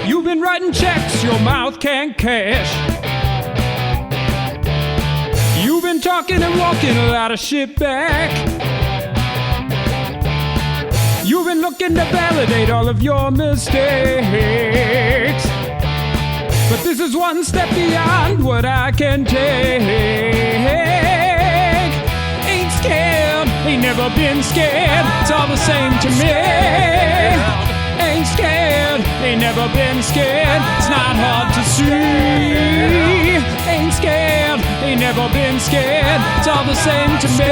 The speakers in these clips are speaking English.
You've been writing checks your mouth can't cash. You've been talking and walking a lot of shit back. You've been looking to validate all of your mistakes. But this is one step beyond what I can take. Ain't scared, ain't never been scared. It's all the same to me. Ain't scared, ain't never been scared. It's not hard to see. Ain't scared, ain't never been scared. It's all the same to me.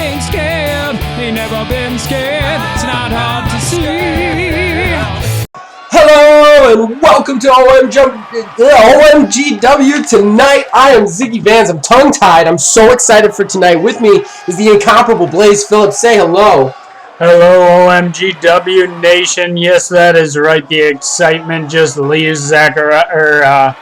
Ain't scared, ain't never been scared. It's not hard to see. Hello and welcome to OMGW tonight. I am Ziggy Vans. I'm tongue-tied. I'm so excited for tonight. With me is the incomparable Blaze Phillips. Say hello. Hello, OMGW Nation. Yes, that is right. The excitement just leaves Ziggy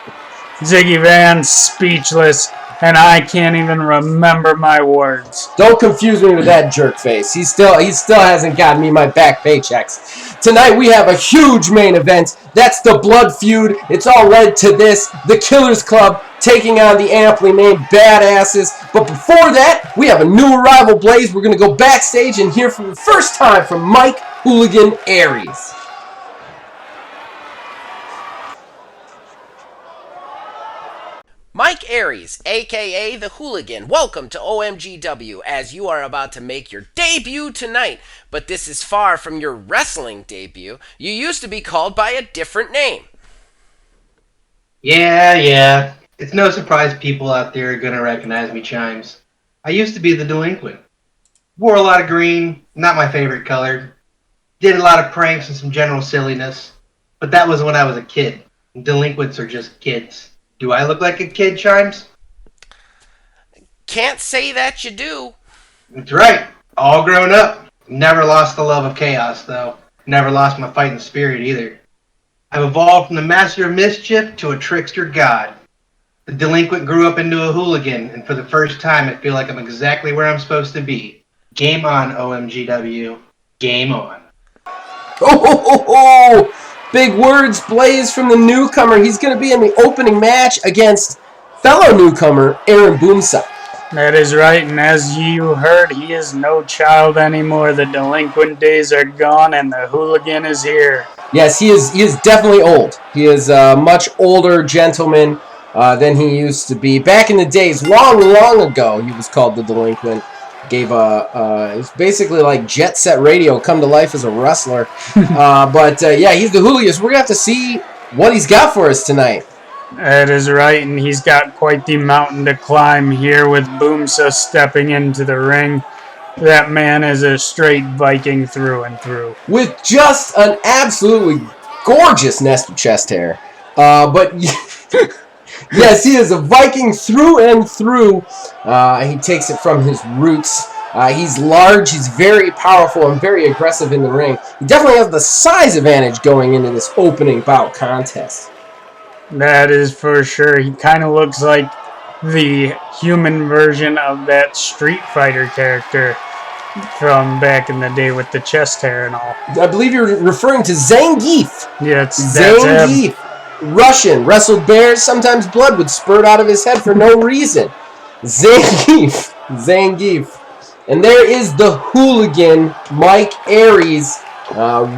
Vans speechless, and I can't even remember my words. Don't confuse me with that jerk face. He still hasn't gotten me my back paychecks. Tonight we have a huge main event. That's the Blood Feud. It's all led to this. The Killers Club taking on the amply named Badasses. But before that, we have a new arrival, Blaze. We're going to go backstage and hear for the first time from Mike Hooligan Aries. Mike Aries, aka The Hooligan, welcome to OMGW as you are about to make your debut tonight. But this is far from your wrestling debut. You used to be called by a different name. Yeah. It's no surprise people out there are going to recognize me, Chimes. I used to be the Delinquent. Wore a lot of green, not my favorite color. Did a lot of pranks and some general silliness. But that was when I was a kid. Delinquents are just kids. Do I look like a kid, Chimes? Can't say that you do. That's right. All grown up. Never lost the love of chaos, though. Never lost my fighting spirit, either. I've evolved from the master of mischief to a trickster god. The Delinquent grew up into a hooligan, and for the first time I feel like I'm exactly where I'm supposed to be. Game on, OMGW. Game on. Oh! Big words, Blaze, from the newcomer. He's going to be in the opening match against fellow newcomer Aaron Boomsa. That is right, and as you heard, he is no child anymore. The Delinquent days are gone, and the Hooligan is here. Yes, he is definitely old. He is a much older gentleman than he used to be. Back in the days, long ago, he was called the Delinquent. It's basically like Jet Set Radio come to life as a wrestler. But he's the Hooligan. We're going to have to see what he's got for us tonight. That is right, and he's got quite the mountain to climb here with Boomsa stepping into the ring. That man is a straight Viking through and through. With just an absolutely gorgeous nest of chest hair. But yes, he is a Viking through and through. He takes it from his roots. He's large, he's very powerful, and very aggressive in the ring. He definitely has the size advantage going into this opening bout contest. That is for sure. He kind of looks like the human version of that Street Fighter character from back in the day with the chest hair and all. I believe you're referring to Zangief. Yeah, that's Zangief. Russian, wrestled bears, sometimes blood would spurt out of his head for no reason. Zangief. And there is the Hooligan, Mike Aries,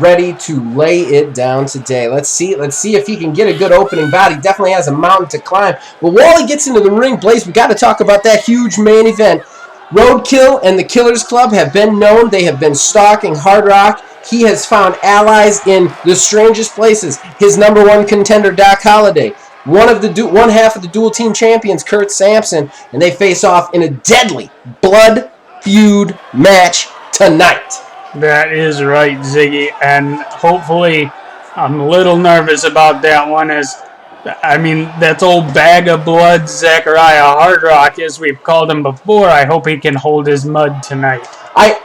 ready to lay it down today. Let's see if he can get a good opening bout. He definitely has a mountain to climb. But while he gets into the ring, Blaze, we got to talk about that huge main event. Roadkill and the Killers Club have been known. They have been stalking Hard Rock. He has found allies in the strangest places. His number one contender, Doc Holliday. One half of the dual team champions, Kurt Sampson. And they face off in a deadly Blood Feud match tonight. That is right, Ziggy. And hopefully, I'm a little nervous about that one that's old bag of blood, Zachariah Hard Rock, as we've called him before. I hope he can hold his mud tonight. I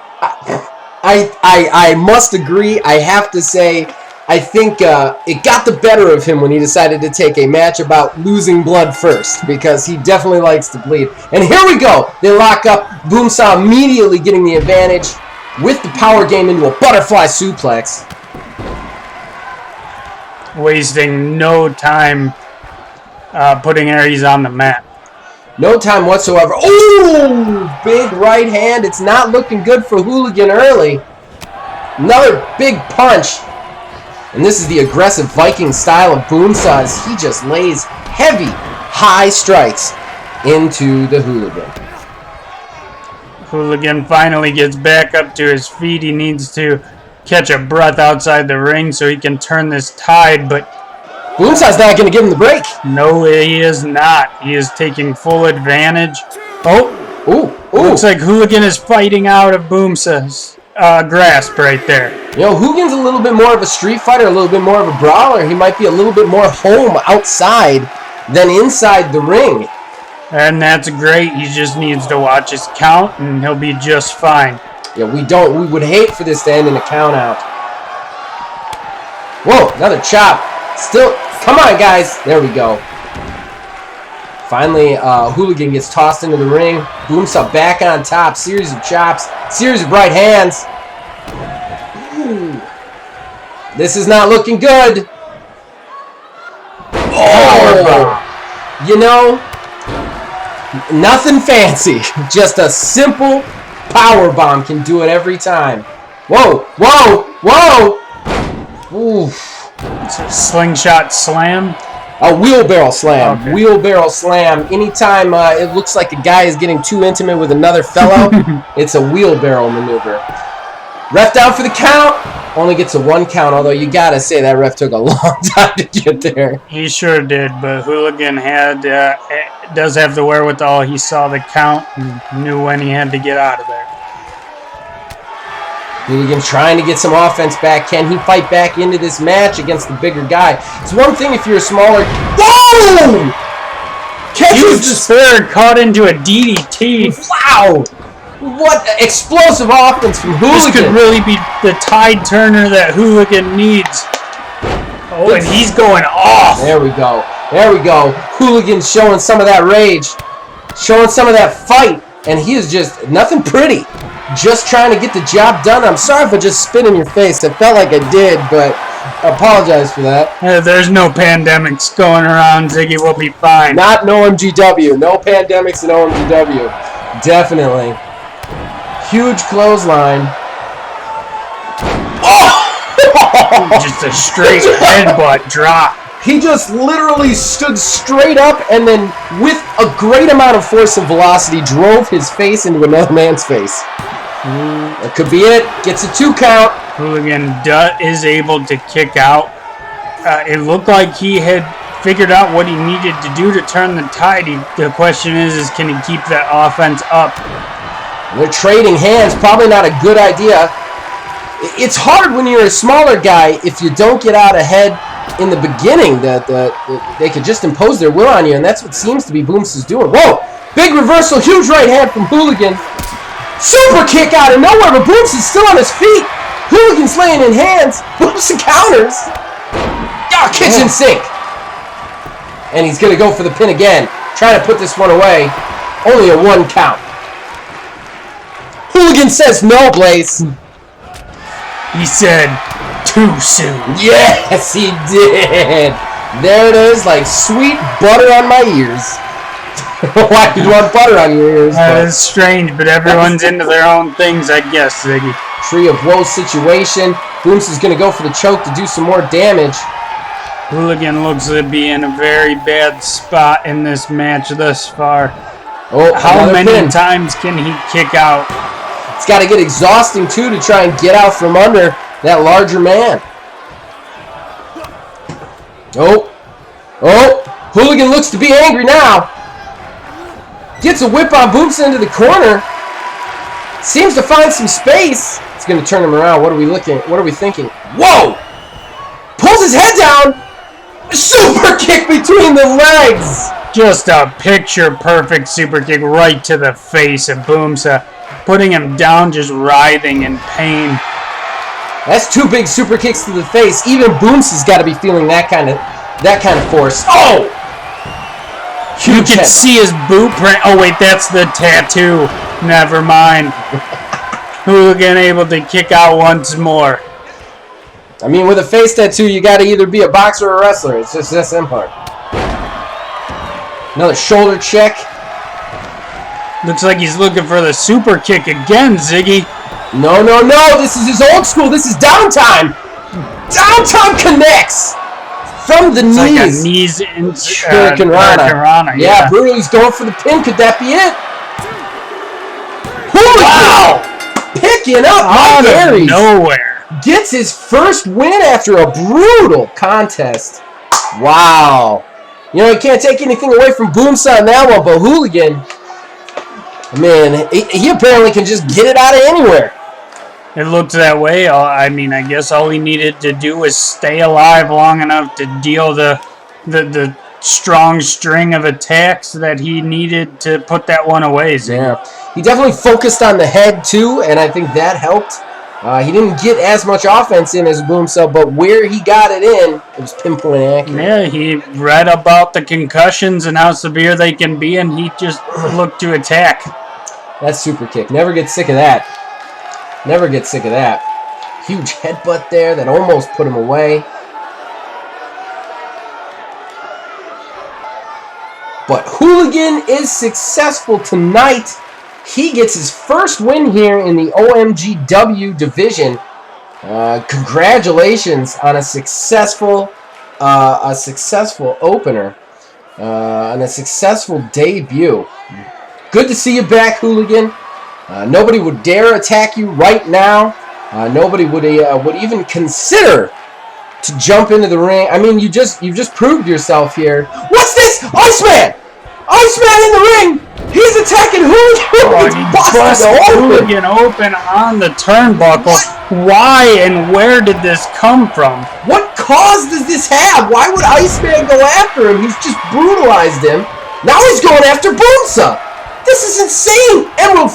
must agree. I have to say, I think it got the better of him when he decided to take a match about losing blood first, because he definitely likes to bleed. And here we go. They lock up. Boomsaw immediately getting the advantage with the power game into a butterfly suplex. wasting no time putting Aries on the mat. No time whatsoever. Oh, big right hand. It's not looking good for Hooligan early. Another big punch. And this is the aggressive Viking style of Boomsaw as he just lays heavy, high strikes into the Hooligan. Hooligan finally gets back up to his feet. He needs to catch a breath outside the ring so he can turn this tide, but Boomsaw's not going to give him the break. no, he is not. He is taking full advantage. Oh, Ooh. looks like Hooligan is fighting out of Boomsaw's grasp right there. You know, Hooligan's a little bit more of a street fighter, a little bit more of a brawler. He might be a little bit more home outside than inside the ring. And that's great. He just needs to watch his count, and he'll be just fine. Yeah, we would hate for this to end in a count out. Whoa, another chop. Still, come on, guys. There we go. Finally, Hooligan gets tossed into the ring. Boomsaw back on top. Series of chops. Series of right hands. Ooh. This is not looking good. Oh! You know, nothing fancy. Just a simple power bomb can do it every time. Whoa! Whoa! Whoa! Oof. Slingshot slam. A wheelbarrow slam. Okay. Wheelbarrow slam. Anytime it looks like a guy is getting too intimate with another fellow, it's a wheelbarrow maneuver. Ref down for the count. Only gets a 1 count, although you gotta say that ref took a long time to get there. He sure did, but Hooligan does have the wherewithal. He saw the count and knew when he had to get out of there. Hooligan trying to get some offense back. Can he fight back into this match against the bigger guy? It's one thing if you're a smaller... Whoa! Catches the spear caught into a DDT. Wow! What explosive offense from Hooligan. This could really be the tide turner that Hooligan needs. Oh, and he's going off. There we go. There we go. Hooligan's showing some of that rage. Showing some of that fight. And he is just nothing pretty. Just trying to get the job done. I'm sorry if I just spit in your face. I felt like I did, but I apologize for that. There's no pandemics going around, Ziggy. We'll be fine. Not in OMGW. No pandemics in OMGW. Definitely. Huge clothesline. Oh! Just a straight headbutt drop. He just literally stood straight up and then with a great amount of force and velocity drove his face into another man's face. That could be it. Gets a 2 count. Hooligan is able to kick out. It looked like he had figured out what he needed to do to turn the tide. The question is can he keep that offense up? They're trading hands. Probably not a good idea. It's hard when you're a smaller guy if you don't get out ahead in the beginning that they could just impose their will on you, and that's what seems to be Booms is doing. Whoa! Big reversal, huge right hand from Hooligan. Super kick out of nowhere, but Booms is still on his feet. Hooligan's laying in hands. Booms counters. Oh, kitchen sink. And he's going to go for the pin again. Trying to put this one away. Only a 1 count. Hooligan says no, Blaze. He said too soon. Yes, he did. There it is, like sweet butter on my ears. Why do you want butter on your ears? That is strange, but everyone's into their own things, I guess, Ziggy. Tree of Woe situation. Booms is going to go for the choke to do some more damage. Hooligan looks to be in a very bad spot in this match thus far. Oh, how many pin. times can he kick out? It's got to get exhausting, too, to try and get out from under that larger man. Oh. Oh. Hooligan looks to be angry now. Gets a whip on Booms into the corner. Seems to find some space. It's going to turn him around. What are we looking? What are we thinking? Whoa! Pulls his head down. Super kick between the legs. Just a picture-perfect super kick right to the face of Boomsa, putting him down, just writhing in pain. That's 2 big super kicks to the face. Even Booms has got to be feeling that kind of force. Oh! You can see his boot print. Oh wait, that's the tattoo. Never mind. Hooligan able to kick out once more. I mean, with a face tattoo, you got to either be a boxer or a wrestler. It's just that simple. Another shoulder check. Looks like he's looking for the super kick again, Ziggy. No, no, no. This is his old school. This is Downtime. Downtime connects from the It's knees. like a knees into Hurricane Rana. Yeah. Brutal. He's going for the pin. Could that be it? Wow! Picking up Out Mike of Aries. nowhere. Gets his first win after a brutal contest. Wow. You know, you can't take anything away from Boomsaw on that one, but Hooligan, man, he apparently can just get it out of anywhere. It looked that way. I mean, I guess all he needed to do was stay alive long enough to deal the strong string of attacks that he needed to put that one away. Ziggy. Yeah. He definitely focused on the head, too, and I think that helped. He didn't get as much offense in as Boomsaw, but where he got it in, it was pinpoint accurate. Yeah, he read about the concussions and how severe they can be, and he just looked to attack. That's super kick. Never get sick of that. Never get sick of that. Huge headbutt there that almost put him away. But Hooligan is successful tonight. He gets his first win here in the OMGW division. Congratulations on a successful opener and a successful debut. Good to see you back, Hooligan. Nobody would dare attack you right now. Nobody would even consider to jump into the ring. I mean, you've just proved yourself here. What's this? Iceman! Iceman in the ring! He's attacking Hooligan! He busted Hooligan open on the turnbuckle. Why and where did this come from? What cause does this have? Why would Iceman go after him? He's just brutalized him. Now he's going after Boomsaw. This is insane! Emerald...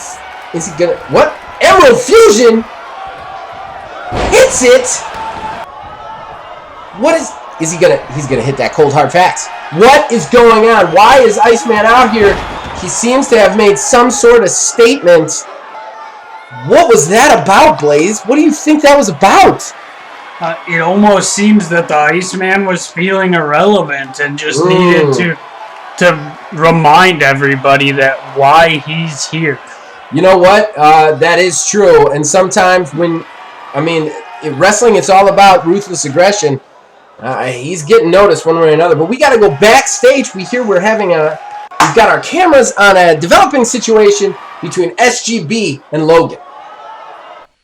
Is he gonna... What? Emerald Fusion? Hits it! What is... Is he gonna... He's gonna hit that cold hard facts. What is going on? Why is Iceman out here? He seems to have made some sort of statement. What was that about, Blaze? What do you think that was about? It almost seems that the Iceman was feeling irrelevant and just needed to remind everybody that why he's here. You know what? That is true. And sometimes when, I mean, in wrestling, it's all about ruthless aggression. He's getting noticed one way or another. But we got to go backstage. We've got our cameras on a developing situation between SGB and Logan.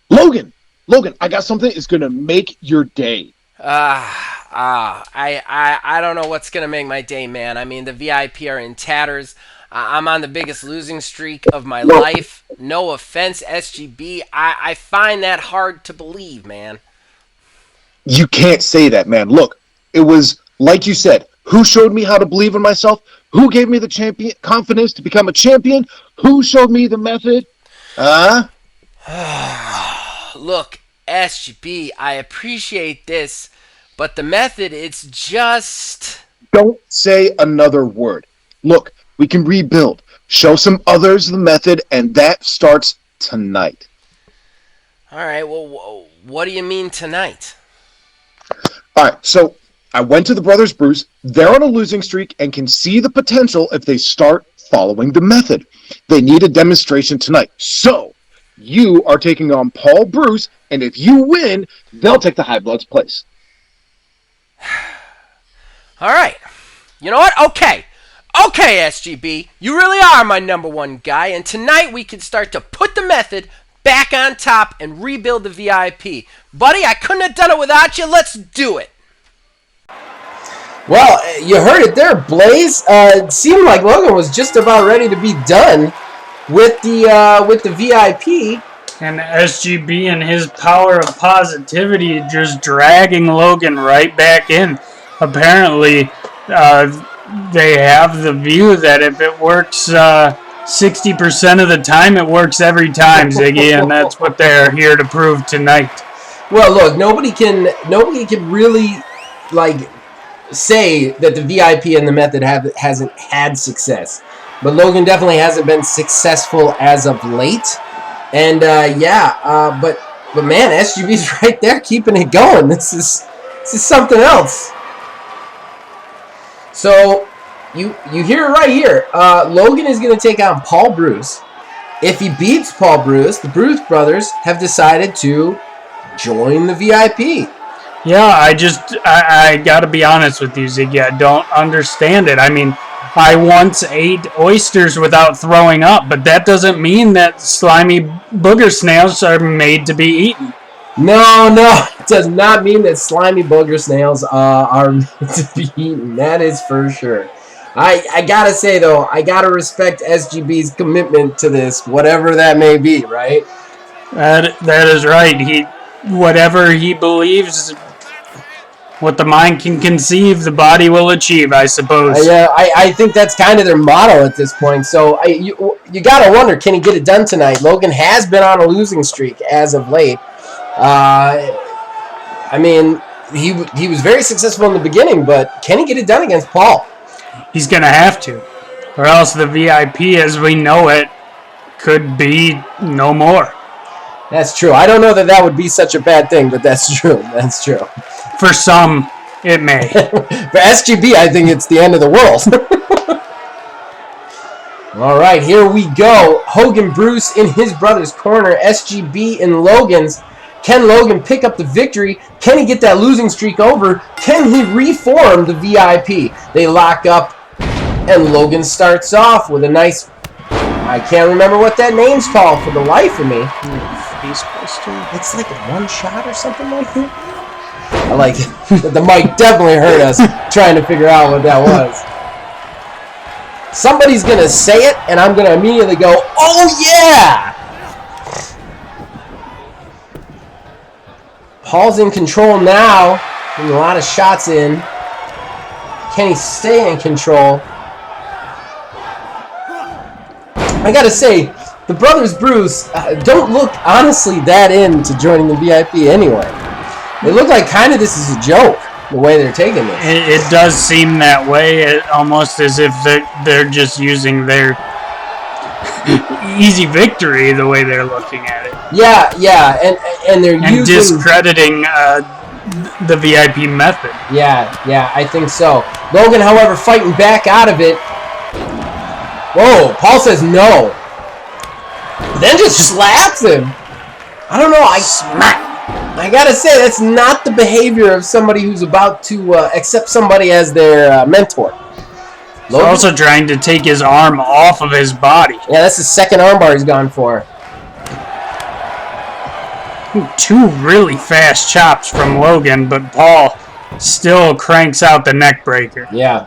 Logan, I got something that's going to make your day. I don't know what's going to make my day, man. I mean, the VIP are in tatters. I'm on the biggest losing streak of my life. No offense, SGB. I find that hard to believe, man. You can't say that, man. Look, it was, like you said, who showed me how to believe in myself? Who gave me the champion confidence to become a champion? Who showed me the method? Look, SGB, I appreciate this, but the method, it's just... Don't say another word. Look, we can rebuild. Show some others the method, and that starts tonight. All right, well, what do you mean tonight? All right, so I went to the Brothers Bruce. They're on a losing streak and can see the potential if they start following the method. They need a demonstration tonight. So, you are taking on Paul Bruce, and if you win, they'll take the High Blood's place. All right. You know what? Okay, SGB, you really are my number one guy, and tonight we can start to put the method back on top and rebuild the VIP. Buddy, I couldn't have done it without you. Let's do it. Well, you heard it there, Blaze. It seemed like Logan was just about ready to be done with the VIP. And SGB and his power of positivity just dragging Logan right back in. Apparently, they have the view that if it works 60% of the time, it works every time, Ziggy, and that's what they're here to prove tonight. Well, look, nobody can really say that the VIP and the method hasn't had success, but Logan definitely hasn't been successful as of late. And but But man, SGB's right there keeping it going. This is something else. So you hear it right here. Logan is going to take on Paul Bruce. If he beats Paul Bruce, the Bruce brothers have decided to join the VIP. Yeah, I gotta be honest with you, Ziggy. I don't understand it. I mean, I once ate oysters without throwing up, but that doesn't mean that slimy booger snails are made to be eaten. No, it does not mean that slimy booger snails are meant to be eaten. That is for sure. I gotta say, though, I gotta respect SGB's commitment to this, whatever that may be, right? That is right. Whatever he believes, what the mind can conceive, the body will achieve, I suppose. Yeah, I think that's kind of their motto at this point. So you gotta wonder, can he get it done tonight? Logan has been on a losing streak as of late. I mean, he was very successful in the beginning, but can he get it done against Paul? He's going to have to, or else the VIP as we know it could be no more. That's true. I don't know that would be such a bad thing, but that's true. That's true. For some, it may. For SGB, I think it's the end of the world. All right, here we go. Hogan Bruce in his brother's corner. SGB in Logan's. Can Logan pick up the victory? Can he get that losing streak over? Can he reform the VIP? They lock up, and Logan starts off with a nice... I can't remember what that name's called for the life of me. It's like a one shot or something like that. I like it. The mic definitely hurt us trying to figure out what that was. Somebody's going to say it, and I'm going to immediately go, oh yeah! Paul's in control now. Getting a lot of shots in. Can he stay in control? I gotta say, the Brothers Bruce don't look honestly that into joining the VIP anyway. They look like kind of this is a joke, the way they're taking this. It does seem that way, almost as if they're just using their easy victory the way they're looking at it. Yeah, and they're using... discrediting the VIP method. Yeah, I think so. Logan, however, fighting back out of it. Whoa, Paul says no. Then just slaps him. I don't know, I gotta say, that's not the behavior of somebody who's about to accept somebody as their mentor. He's also trying to take his arm off of his body. Yeah, that's the second armbar he's gone for. Two really fast chops from Logan, but Paul still cranks out the neck breaker. Yeah.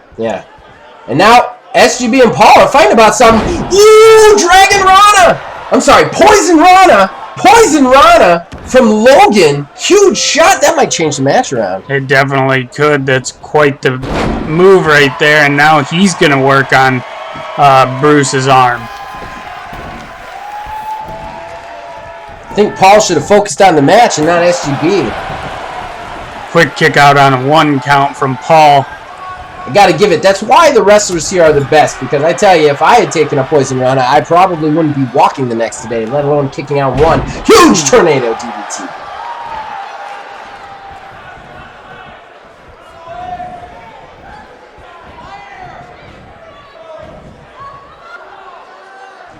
And now, SGB and Paul are fighting about something. Ooh, Dragon Rana! I'm sorry, Poison Rana! Poison Rana from Logan. Huge shot. That might change the match around. It definitely could. That's quite the move right there. And now he's going to work on Bruce's arm. I think Paul should have focused on the match and not SGB. Quick kick out on a 1 count from Paul. I gotta give it. That's why the wrestlers here are the best. Because I tell you, if I had taken a Poison Rana, I probably wouldn't be walking the next day, let alone kicking out one. Huge tornado DDT.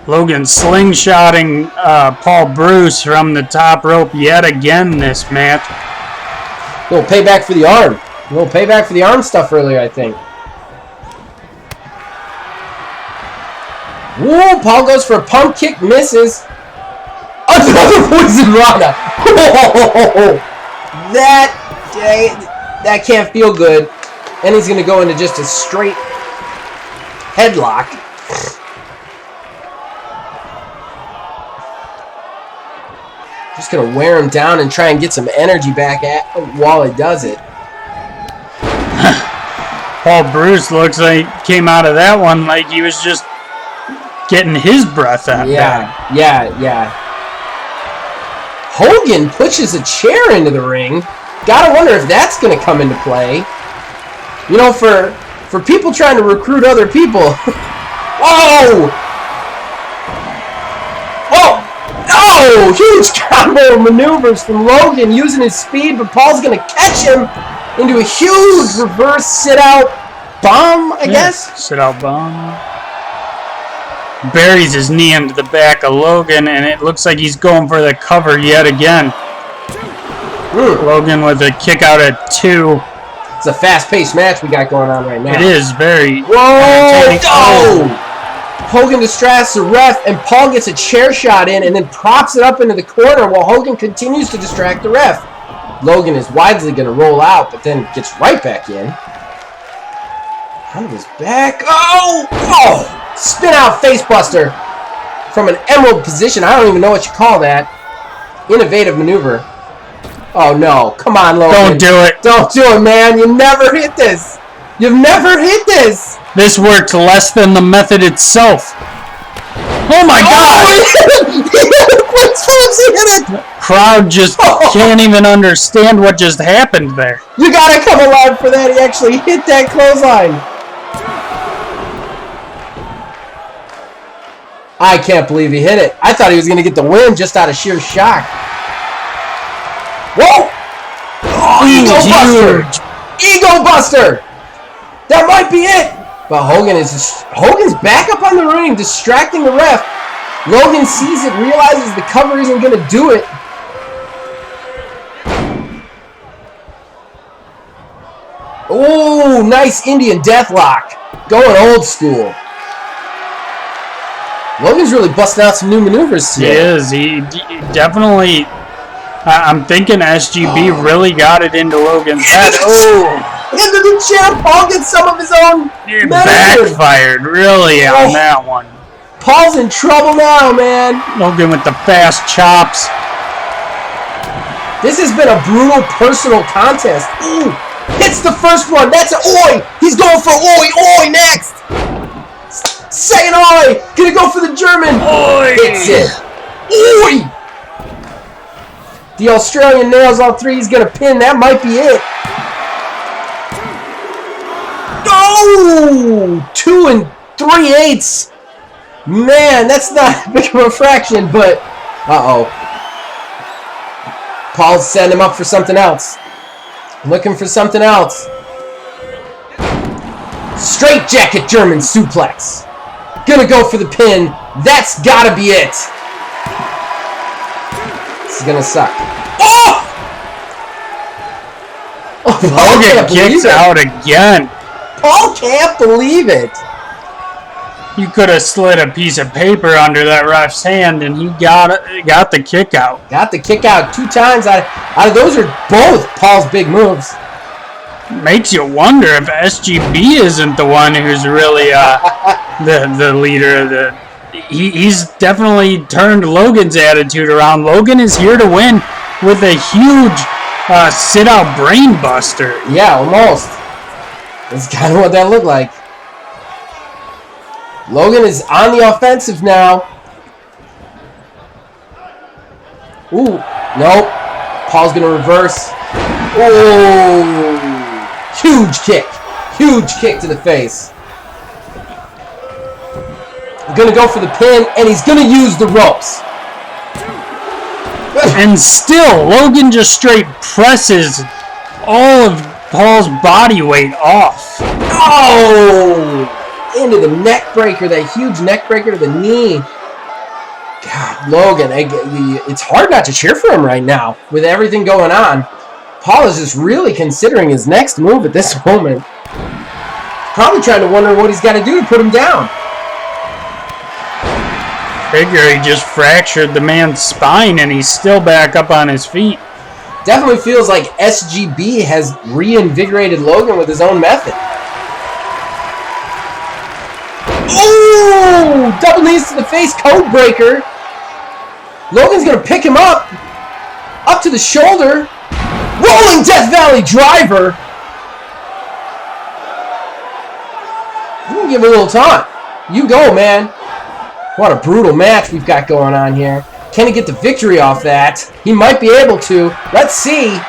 Logan slingshotting Paul Bruce from the top rope yet again this match. A little payback for the arm. A little payback for the arm stuff earlier, I think. Woo! Paul goes for a pump kick, misses. Another Poison Rana. That can't feel good. And he's going to go into just a straight headlock. Just going to wear him down and try and get some energy back while he does it. Paul Bruce looks like came out of that one like he was just getting his breath out. Yeah. Hogan pushes a chair into the ring. Gotta wonder if that's going to come into play. You know, for people trying to recruit other people. Whoa! Whoa! No! Oh, huge combo of maneuvers from Logan using his speed, but Paul's going to catch him into a huge reverse sit-out bomb, I guess? Sit-out bomb. Buries his knee into the back of Logan, and it looks like he's going for the cover yet again. Logan with a kick out at 2. It's a fast-paced match we got going on right now. It is very... Whoa! Oh! Hogan distracts the ref, and Paul gets a chair shot in and then props it up into the corner while Hogan continues to distract the ref. Logan is wisely going to roll out, but then gets right back in. Out of his back. Oh! Oh! Spin out facebuster from an emerald position. I don't even know what you call that. Innovative maneuver. Oh no. Come on, Logan. Don't do it. Don't do it, man. You never hit this. You've never hit this. This worked less than the method itself. Oh my God! He hit it! Crowd just can't even understand what just happened there. You gotta come alive for that. He actually hit that clothesline. I can't believe he hit it. I thought he was gonna get the win just out of sheer shock. Whoa! Oh, Ego Buster! Ego Buster! That might be it! But Hogan's back up on the ring, distracting the ref. Logan sees it, realizes the cover isn't going to do it. Oh, nice Indian deathlock. Going old school. Logan's really busting out some new maneuvers today. He is. He definitely... I'm thinking SGB really got it into Logan's head. Oh! Into the chair. Paul gets some of his own. It backfired really on that one. Paul's in trouble now, man. Logan with the fast chops. This has been a brutal personal contest. Ooh, hits the first one. That's an oi. He's going for oi next. Second oi. Gonna go for the German. Oi. Hits it. Oi. The Australian nails all 3. He's gonna pin. That might be it. Oh! 2 3/8. Man, that's not big of a fraction, but uh-oh. Paul's setting him up for something else. Looking for something else. Straight jacket German suplex. Gonna go for the pin. That's gotta be it. This is gonna suck. Oh! Logan kicks out again. Paul can't believe it. You could have slid a piece of paper under that ref's hand, and he got the kick out. Got the kick out 2 times. Out of those are both Paul's big moves. Makes you wonder if SGB isn't the one who's really the leader of the. He's definitely turned Logan's attitude around. Logan is here to win with a huge sit-out brain buster. Yeah, almost. That's kind of what that looked like. Logan is on the offensive now. Ooh, nope. Paul's going to reverse. Oh, huge kick. Huge kick to the face. Going to go for the pin, and he's going to use the ropes. And still, Logan just straight presses all of Paul's body weight off. Oh! Into the neck breaker, that huge neck breaker to the knee. God, Logan, it's hard not to cheer for him right now with everything going on. Paul is just really considering his next move at this moment. Probably trying to wonder what he's got to do to put him down. Figure he just fractured the man's spine and he's still back up on his feet. Definitely feels like SGB has reinvigorated Logan with his own method. Ooh! Double knees to the face, code breaker. Logan's going to pick him up. Up to the shoulder. Rolling Death Valley driver. I'm going to give him a little taunt. You go, man. What a brutal match we've got going on here. Can he get the victory off that? He might be able to. Let's see.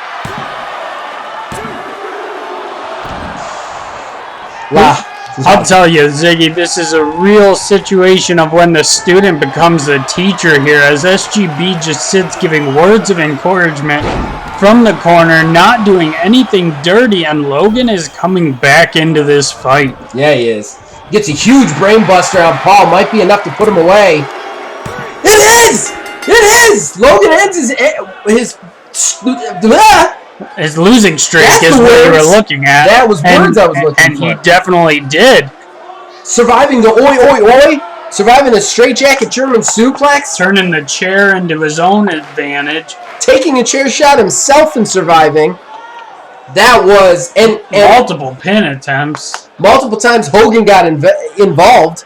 I'll tell you, Ziggy, this is a real situation of when the student becomes the teacher here, as SGB just sits giving words of encouragement from the corner, not doing anything dirty, and Logan is coming back into this fight. Yeah, he is. Gets a huge brain buster on Paul. Might be enough to put him away. It is! It is! Logan ends His losing streak That's is the what you words. were looking at. That was words I was looking and for. And he definitely did. Surviving the oi, oi, oi. Surviving a straightjacket German suplex. Turning the chair into his own advantage. Taking a chair shot himself and surviving. That was... and multiple pin attempts. Multiple times Hogan got involved.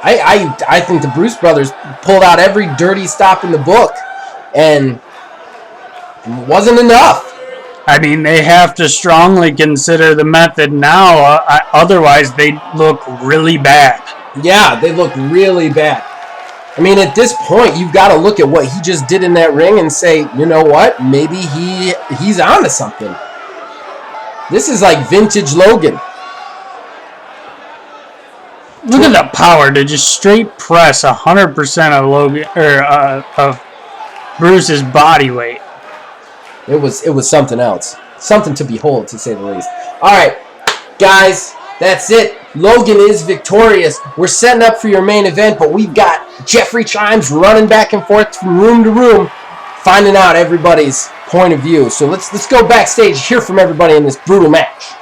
I think the Bruce Brothers pulled out every dirty stop in the book. And it wasn't enough. I mean, they have to strongly consider the method now. Otherwise, they look really bad. Yeah, they look really bad. I mean, at this point, you've got to look at what he just did in that ring and say, you know what? Maybe he's onto something. This is like vintage Logan. Look at the power to just straight press 100% of Logan of Bruce's body weight. It was something else. Something to behold, to say the least. All right, guys, that's it. Logan is victorious. We're setting up for your main event, but we've got Jeffrey Chimes running back and forth from room to room, finding out everybody's point of view. So let's go backstage, hear from everybody in this brutal match.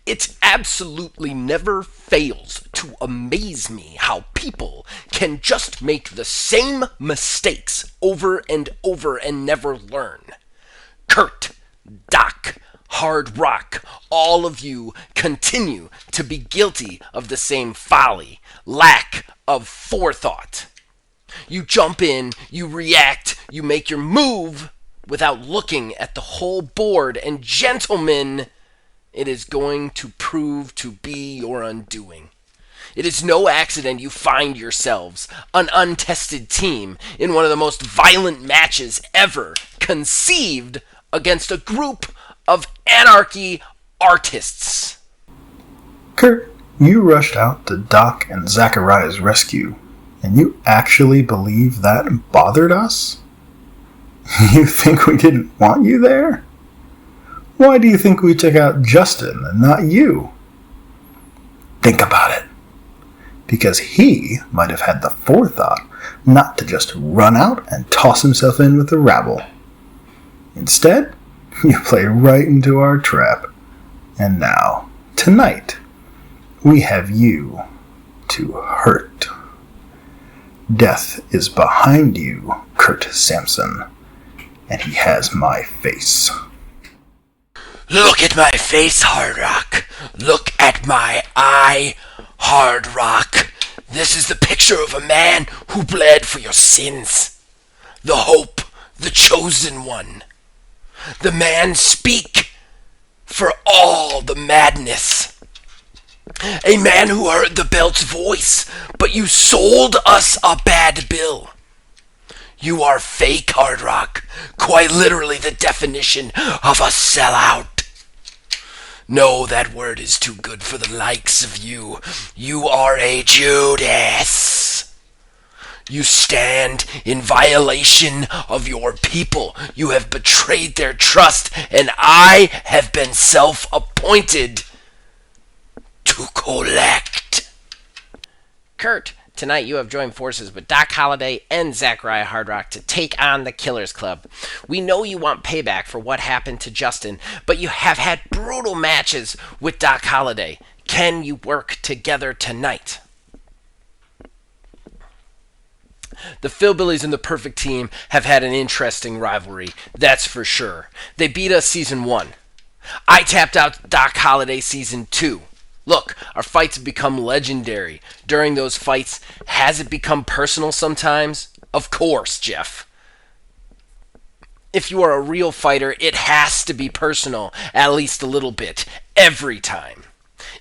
It absolutely never fails to amaze me how people can just make the same mistakes over and over and never learn. Kurt, Doc, Hard Rock, all of you continue to be guilty of the same folly, lack of forethought. You jump in, you react, you make your move without looking at the whole board, and gentlemen, it is going to prove to be your undoing. It is no accident you find yourselves, an untested team, in one of the most violent matches ever conceived against a group of anarchy artists. Kurt, you rushed out to Doc and Zachariah's rescue, and you actually believe that bothered us? You think we didn't want you there? Why do you think we took out Justin and not you? Think about it. Because he might have had the forethought not to just run out and toss himself in with the rabble. Instead, you play right into our trap. And now, tonight, we have you to hurt. Death is behind you, Kurt Sampson, and he has my face. Look at my face, Hard Rock. Look at my eye, Hard Rock. This is the picture of a man who bled for your sins. The hope, the chosen one. The man speak for all the madness. A man who heard the belt's voice, but you sold us a bad bill. You are fake, Hard Rock. Quite literally the definition of a sellout. No, that word is too good for the likes of you. You are a Judas. You stand in violation of your people. You have betrayed their trust, and I have been self-appointed to collect. Kurt, tonight you have joined forces with Doc Holliday and Zachariah Hardrock to take on the Killers Club. We know you want payback for what happened to Justin, but you have had brutal matches with Doc Holliday. Can you work together tonight? The Philbillies and the Perfect Team have had an interesting rivalry, that's for sure. They beat us Season 1. I tapped out Doc Holliday Season 2. Look, our fights have become legendary. During those fights, has it become personal sometimes? Of course, Jeff. If you are a real fighter, it has to be personal, at least a little bit, every time.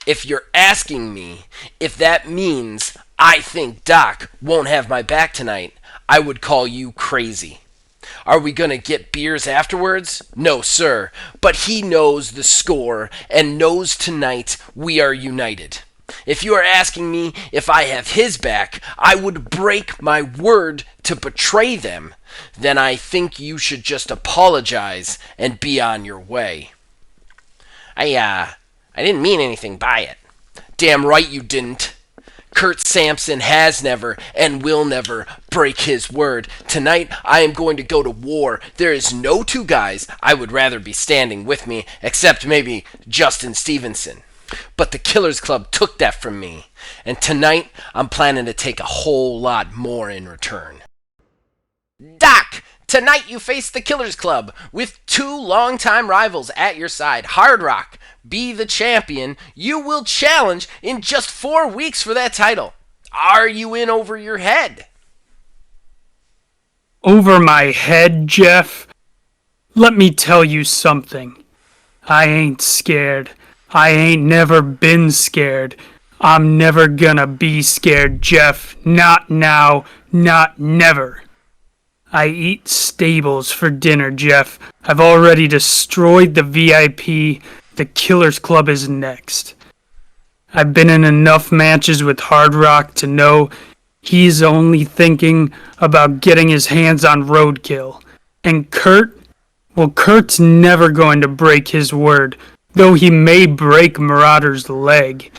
If you're asking me if that means I think Doc won't have my back tonight, I would call you crazy. Are we gonna get beers afterwards? No, sir. But he knows the score and knows tonight we are united. If you are asking me if I have his back, I would break my word to betray them. Then I think you should just apologize and be on your way. I didn't mean anything by it. Damn right you didn't. Kurt Sampson has never and will never break his word. Tonight, I am going to go to war. There is no two guys I would rather be standing with me, except maybe Justin Stevenson. But the Killers Club took that from me, and tonight, I'm planning to take a whole lot more in return. Doc! Tonight you face the Killers Club with two longtime rivals at your side. Hard Rock, be the champion. You will challenge in just 4 weeks for that title. Are you in over your head? Over my head, Jeff? Let me tell you something. I ain't scared. I ain't never been scared. I'm never gonna be scared, Jeff. Not now, not never. I eat stables for dinner, Jeff. I've already destroyed the VIP. The Killers Club is next. I've been in enough matches with Hard Rock to know he's only thinking about getting his hands on roadkill. And Kurt? Well, Kurt's never going to break his word, though he may break Marauder's leg.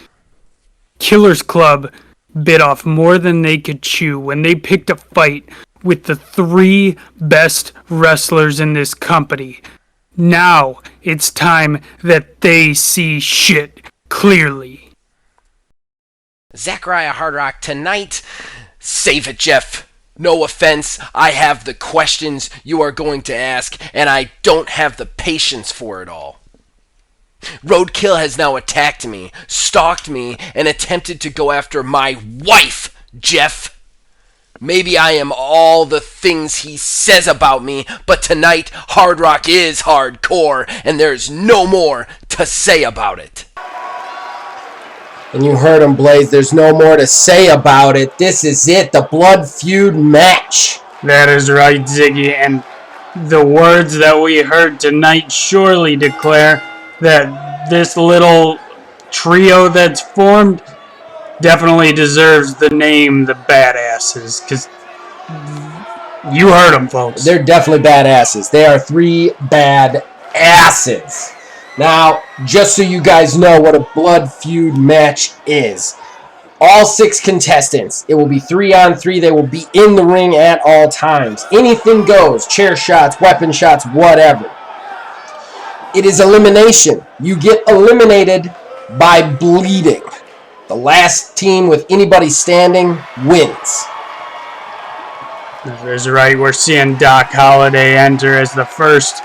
Killers Club bit off more than they could chew when they picked a fight with the 3 best wrestlers in this company. Now it's time that they see shit clearly. Zachariah Hard Rock, tonight, save it, Jeff. No offense, I have the questions you are going to ask, and I don't have the patience for it all. Roadkill has now attacked me, stalked me, and attempted to go after my wife, Jeff. Maybe I am all the things he says about me, but tonight, Hard Rock is hardcore, and there's no more to say about it. And you heard him, Blaze. There's no more to say about it. This is it, the Blood Feud match. That is right, Ziggy, and the words that we heard tonight surely declare that this little trio that's formed definitely deserves the name the Badasses, because you heard them, folks. They're definitely badasses. They are 3 bad asses. Now, just so you guys know what a Blood Feud match is, all 6 contestants, it will be 3-on-3. They will be in the ring at all times. Anything goes. Chair shots, weapon shots, whatever. It is elimination. You get eliminated by bleeding. The last team with anybody standing wins. That is right. We're seeing Doc Holliday enter as the first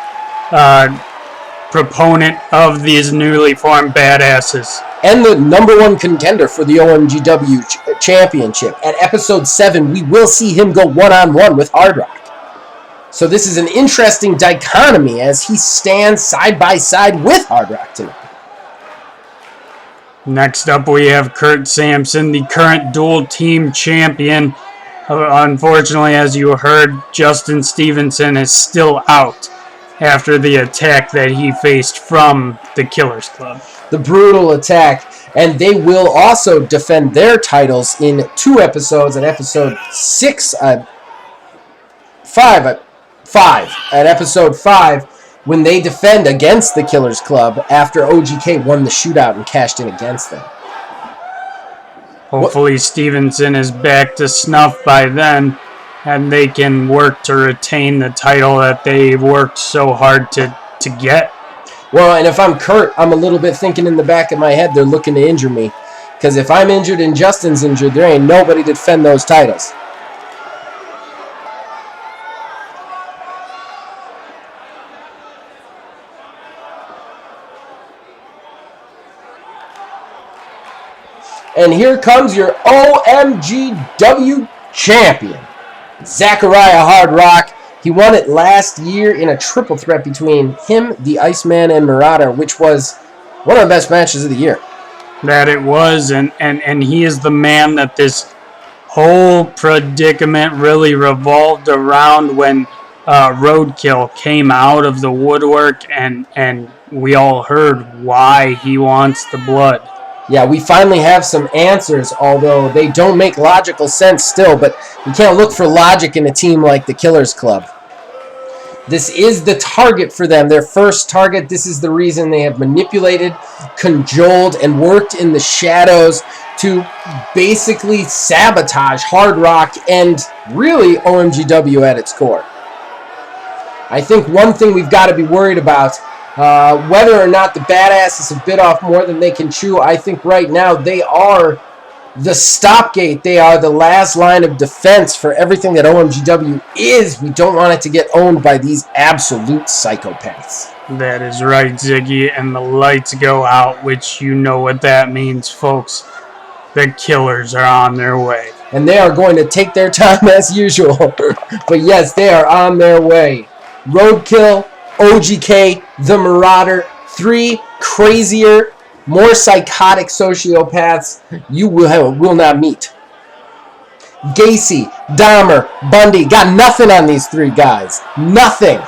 proponent of these newly formed badasses. And the #1 contender for the OMGW championship. At episode 7, we will see him go one-on-one with Hard Rock. So this is an interesting dichotomy as he stands side by side with Hard Rock tonight. Next up, we have Kurt Sampson, the current dual team champion. Unfortunately, as you heard, Justin Stevenson is still out after the attack that he faced from the Killers Club. The brutal attack, and they will also defend their titles in 2 episodes. At episode 5, at episode 5, when they defend against the Killers Club after OGK won the shootout and cashed in against them. Hopefully Stevenson is back to snuff by then, and they can work to retain the title that they worked so hard to get. Well, and if I'm Kurt, I'm a little bit thinking in the back of my head they're looking to injure me. Because if I'm injured and Justin's injured, there ain't nobody to defend those titles. And here comes your OMGW champion, Zachariah Hard Rock. He won it last year in a triple threat between him, the Iceman, and Marauder, which was one of the best matches of the year. That it was, and he is the man that this whole predicament really revolved around when Roadkill came out of the woodwork, and we all heard why he wants the blood. Yeah, we finally have some answers, although they don't make logical sense still, but you can't look for logic in a team like the Killers Club. This is the target for them, their first target. This is the reason they have manipulated, cajoled, and worked in the shadows to basically sabotage Hard Rock and really OMGW at its core. I think one thing we've got to be worried about, whether or not the badasses have bit off more than they can chew, I think right now they are the stopgate. They are the last line of defense for everything that OMGW is. We don't want it to get owned by these absolute psychopaths. That is right, Ziggy, and the lights go out, which you know what that means, folks. The Killers are on their way. And they are going to take their time as usual. But yes, they are on their way. Roadkill, OGK, the Marauder, 3 crazier, more psychotic sociopaths you will not meet. Gacy, Dahmer, Bundy, got nothing on these 3 guys. Nothing.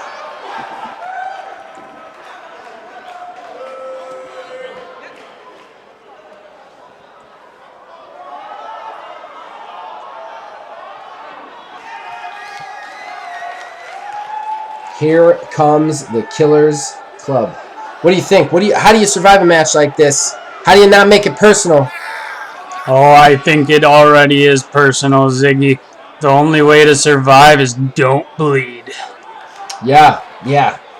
Here comes the Killers Club. What do you think? How do you survive a match like this? How do you not make it personal? Oh, I think it already is personal, Ziggy. The only way to survive is don't bleed. Yeah.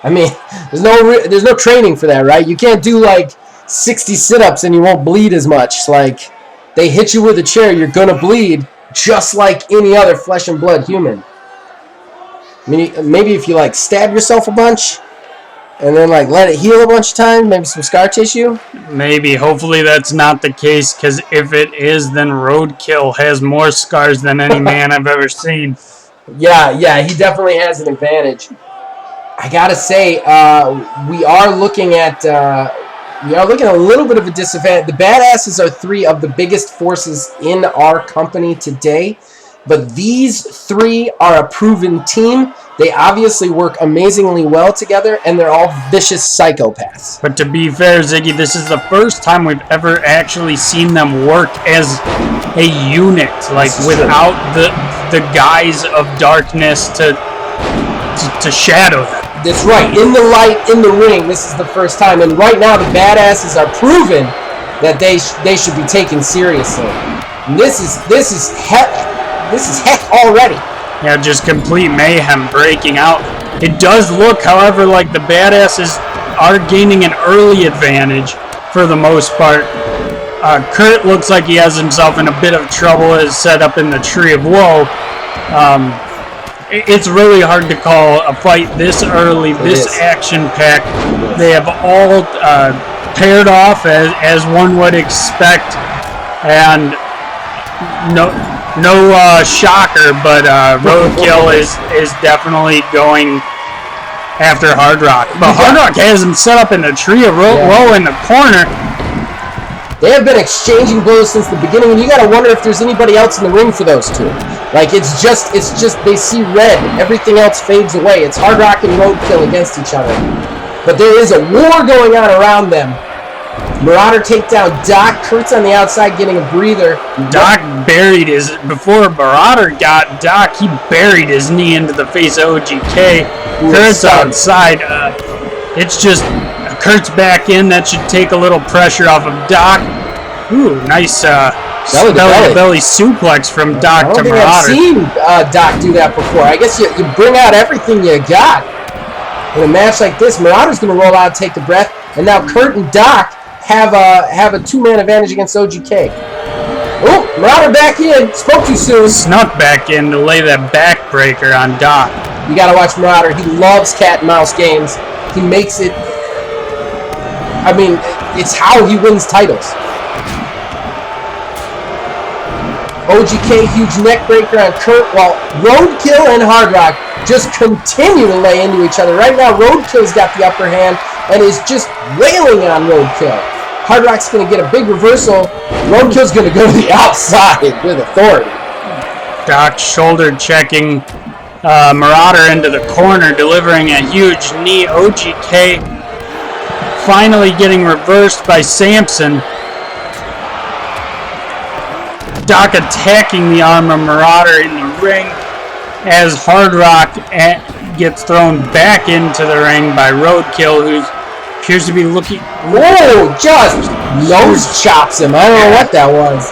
I mean, there's no training for that, right? You can't do like 60 sit-ups and you won't bleed as much. Like, they hit you with a chair, you're gonna bleed just like any other flesh and blood human. I mean, maybe if you like stab yourself a bunch and then like let it heal a bunch of times, maybe some scar tissue. Maybe. Hopefully that's not the case, because if it is, then Roadkill has more scars than any man I've ever seen. Yeah, he definitely has an advantage. I gotta say, we are looking at a little bit of a disadvantage. The badasses are 3 of the biggest forces in our company today. But these 3 are a proven team. They obviously work amazingly well together, and they're all vicious psychopaths. But to be fair, Ziggy, this is the first time we've ever actually seen them work as a unit, like without the guise of darkness to shadow them. That's right. In the light, in the ring, this is the first time. And right now, the badasses are proven that they should be taken seriously. And this is heck already. Yeah, just complete mayhem breaking out. It does look, however, like the badasses are gaining an early advantage for the most part. Kurt looks like he has himself in a bit of trouble as set up in the Tree of Woe. It's really hard to call a fight this early, this action-packed. They have all paired off as one would expect, and no shocker, but Roadkill is definitely going after Hard Rock. But Hard Rock has him set up in the Tree of Woe in the corner. They have been exchanging blows since the beginning, and you gotta wonder if there's anybody else in the ring for those 2. Like, it's just they see red. Everything else fades away. It's Hard Rock and Roadkill against each other. But there is a war going on around them. Marauder takedown. Doc, Kurt's on the outside getting a breather. Doc buried before Marauder got Doc, he buried his knee into the face of OGK. Kurt's outside. It's just, Kurt's back in. That should take a little pressure off of Doc. Ooh, nice belly suplex from Doc to Marauder. I've seen Doc do that before. I guess you bring out everything you got in a match like this. Marauder's going to roll out, take a breath, and now Kurt and Doc have a 2-man advantage against OGK. Oh, Marauder back in. Spoke too soon. Snuck back in to lay that backbreaker on Doc. You got to watch Marauder. He loves cat and mouse games. He makes it. I mean, it's how he wins titles. OGK, huge neck breaker on Kurt, while Roadkill and Hard Rock just continue to lay into each other. Right now, Roadkill's got the upper hand and is just wailing on Roadkill. Hard Rock's going to get a big reversal. Roadkill's going to go to the outside with authority. Doc shoulder checking Marauder into the corner, delivering a huge knee. OGK finally getting reversed by Samson. Doc attacking the arm of Marauder in the ring as Hard Rock gets thrown back into the ring by Roadkill, who appears to be looking... Whoa, just nose chops him. I don't know what that was.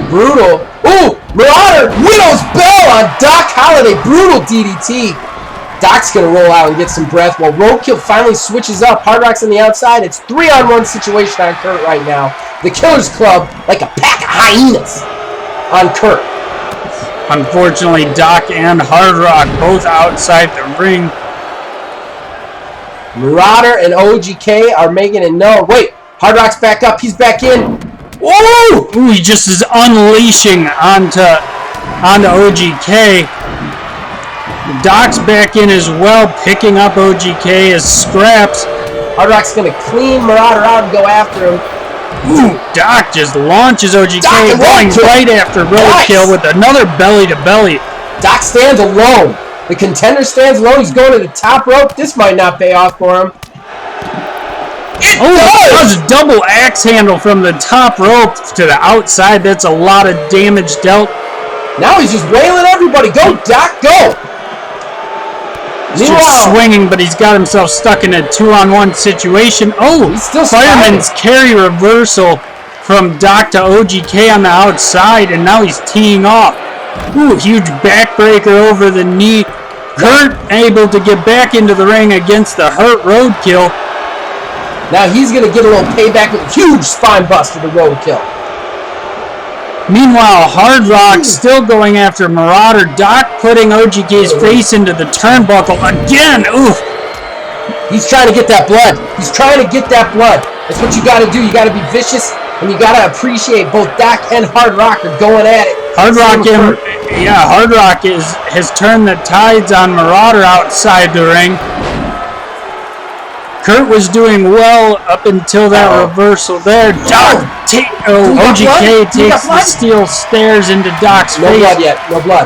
Brutal. Ooh, Marauder, Widow's Bell on Doc Holliday. Brutal DDT. Doc's going to roll out and get some breath while Roadkill finally switches up. Hard Rock's on the outside. It's 3-on-1 situation on Kurt right now. The Killers Club like a pack of hyenas on Kurt. Unfortunately, Doc and Hard Rock both outside the ring. Marauder and OGK are making it known. Wait, Hard Rock's back up. He's back in. Whoa! Ooh, he just is unleashing onto OGK. Doc's back in as well, picking up OGK as scraps. Hard Rock's going to clean Marauder out and go after him. Ooh, Doc just launches OGK, going right after Roadkill with another belly-to-belly. Doc stands alone. The Contender stands alone. He's going to the top rope. This might not pay off for him. That was a double axe handle from the top rope to the outside. That's a lot of damage dealt. Now he's just wailing everybody. Go, Doc, go! He's just swinging, but he's got himself stuck in a 2-on-1 situation. Oh, he's still Fireman's carry reversal from Doc to OGK on the outside, and now he's teeing off. Ooh, huge backbreaker over the knee. Kurt able to get back into the ring against the hurt Roadkill. Now he's going to get a little payback with a huge spine buster to Roadkill. Meanwhile, Hard Rock still going after Marauder. Doc putting OGK's face into the turnbuckle again. Oof. He's trying to get that blood. He's trying to get that blood. That's what you got to do. You got to be vicious, and you got to appreciate both Doc and Hard Rock are going at it. Hard Rock has turned the tides on Marauder outside the ring. Kurt was doing well up until that reversal there. OGK takes the steel stairs into Doc's face. No blood yet. No blood.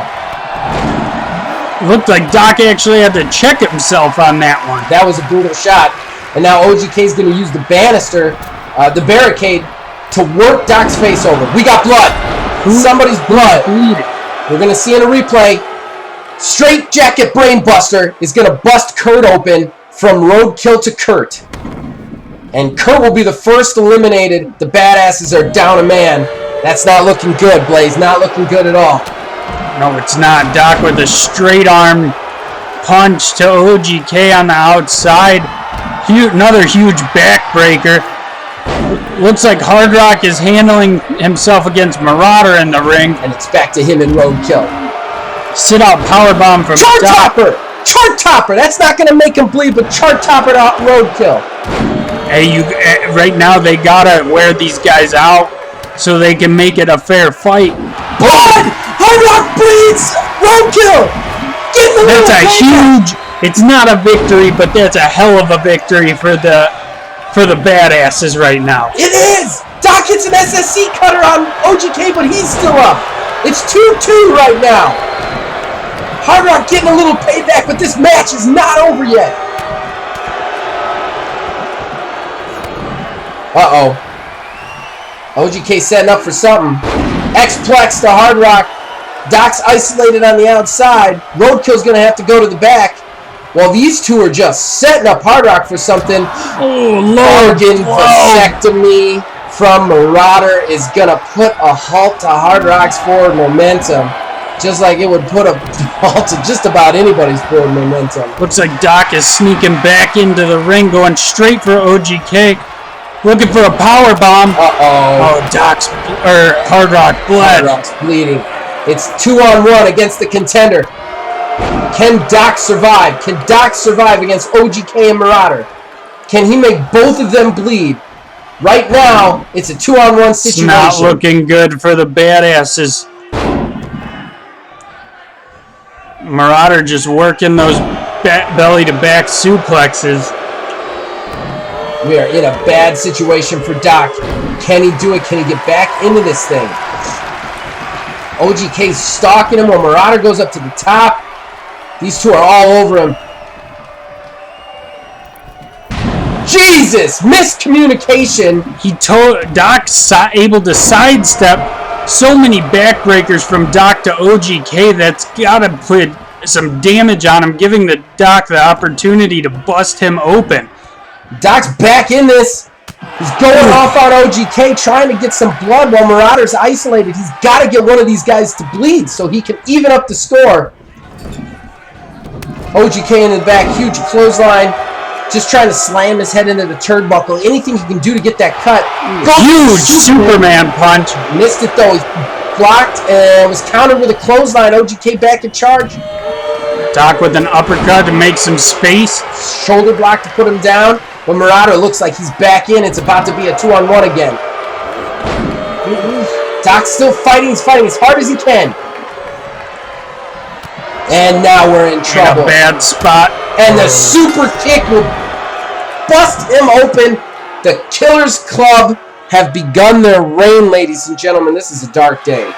Looked like Doc actually had to check himself on that one. That was a brutal shot. And now OGK's going to use the banister, the barricade, to work Doc's face over. We got blood. Somebody's blood. We're going to see in a replay. Straight Jacket Brainbuster is going to bust Kurt open from Roadkill to Kurt. And Kurt will be the first eliminated. The badasses are down a man. That's not looking good, Blaze. Not looking good at all. No, it's not. Doc with a straight arm punch to OGK on the outside. Another huge backbreaker. Looks like Hard Rock is handling himself against Marauder in the ring. And it's back to him and Roadkill. Sit out powerbomb from Chart Doc. Topper! Chart Topper! That's not going to make him bleed, but Chart Topper to Roadkill. Hey, right now they gotta wear these guys out so they can make it a fair fight. Blood! Hard Rock bleeds! Roadkill! That's a huge... It's not a victory, but that's a hell of a victory for the badasses right now. It is! Doc hits an SSC cutter on OGK, but he's still up. It's 2-2 right now. Hard Rock getting a little payback, but this match is not over yet. Uh-oh. OGK setting up for something. X-Plex to Hard Rock. Doc's isolated on the outside. Roadkill's going to have to go to the back. While these two are just setting up Hard Rock for something. Oh, Lord. Organ vasectomy from Marauder is going to put a halt to Hard Rock's forward momentum. Just like it would put a halt to just about anybody's forward momentum. Looks like Doc is sneaking back into the ring, going straight for OGK. Looking for a power bomb. Uh-oh. Oh, Hard Rock bled. Hard Rock's bleeding. It's 2-on-1 against the Contender. Can Doc survive? Can Doc survive against OGK and Marauder? Can he make both of them bleed? Right now, it's a 2-on-1 situation. It's not looking good for the badasses. Marauder just working those belly-to-back suplexes. We are in a bad situation for Doc. Can he do it? Can he get back into this thing? OGK's stalking him while Marauder goes up to the top. These two are all over him. Jesus! Miscommunication! Doc's able to sidestep so many backbreakers from Doc to OGK. That's gotta put some damage on him, giving the Doc the opportunity to bust him open. Doc's back in this. He's going off on OGK, trying to get some blood while Marauder's isolated. He's got to get one of these guys to bleed so he can even up the score. OGK in the back, huge clothesline. Just trying to slam his head into the turnbuckle. Anything he can do to get that cut. Huge Superman punch. Missed it though. He blocked and was countered with a clothesline. OGK back in charge. Doc with an uppercut to make some space. Shoulder block to put him down. But Marauder looks like he's back in. It's about to be a 2-on-1 again. Doc's still fighting. He's fighting as hard as he can. And now we're in trouble. In a bad spot. And the super kick will bust him open. The Killers Club have begun their reign, ladies and gentlemen. This is a dark day.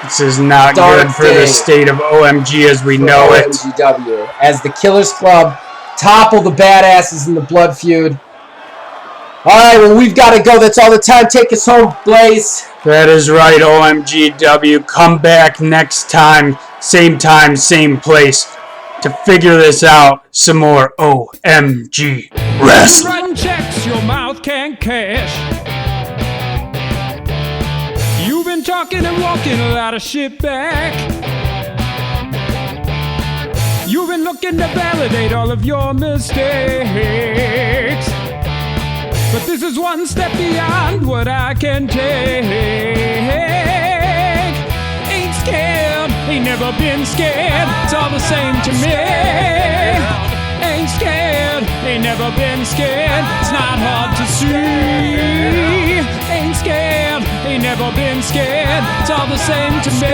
This is not good for the state of OMG as we know it. OMGW. As the Killers Club topple the badasses in the Blood Feud. Alright, well, we've got to go. That's all the time. Take us home, Blaze. That is right, OMGW. Come back next time, same place, to figure this out some more OMG Wrestling. Writing checks your mouth can't cash. You've been talking and walking a lot of shit back. You've been looking to validate all of your mistakes. But this is one step beyond what I can take. Ain't scared, ain't never been scared. It's all the same to me. Ain't scared, ain't never been scared. It's not hard to see. Ain't scared, ain't never been scared. It's all the same to me.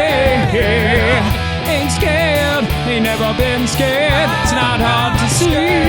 Ain't scared, ain't never been scared. It's not hard to see.